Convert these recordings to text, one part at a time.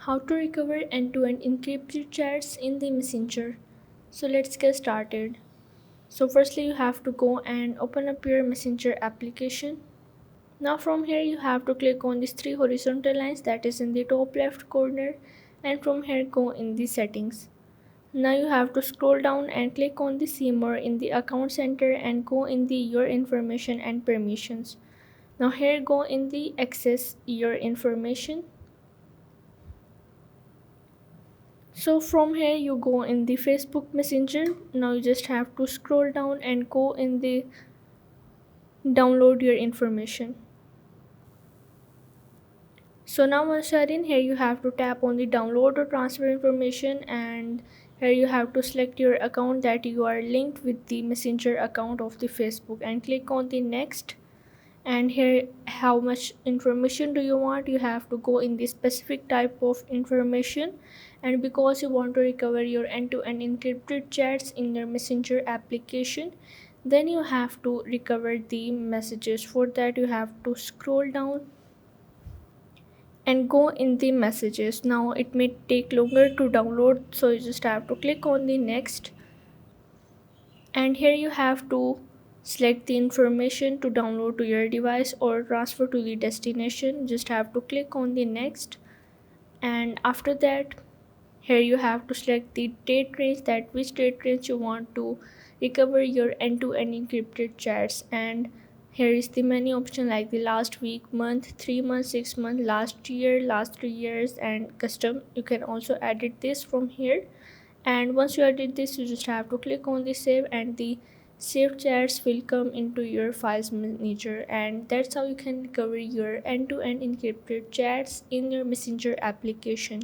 How to recover end-to-end encrypted chats in the Messenger. So let's get started. So firstly you have to go and open up your Messenger application. Now from here you have to click on these three horizontal lines that is in the top left corner, and from here go in the settings. Now you have to scroll down and click on the see more in the account center and go in the your information and permissions. Now here go in the access your information. So from here you go in the Facebook Messenger. Now you just have to scroll down and go in the download your information. So now once you are in here, you have to tap on the download or transfer information, and here you have to select your account that you are linked with the Messenger account of the Facebook and click on the next. And here how much information do you want, you have to go in the specific type of information, and because you want to recover your end-to-end encrypted chats in your Messenger application, then you have to recover the messages. For that you have to scroll down and go in the messages. Now it may take longer to download, so you just have to click on the next, and here you have to select the information to download to your device or transfer to the destination. Just have to click on the next, and after that here you have to select the date range, that which date range you want to recover your end-to-end encrypted chats. And here is the many option like the last week, month, 3 months, 6 months, last year, last 3 years, and custom. You can also edit this from here, and once you edit this you just have to click on the save, and the saved chats will come into your files manager. And that's how you can recover your end-to-end encrypted chats in your Messenger application.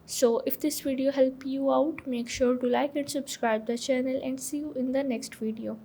So if this video helped you out, make sure to like and subscribe the channel, and see you in the next video.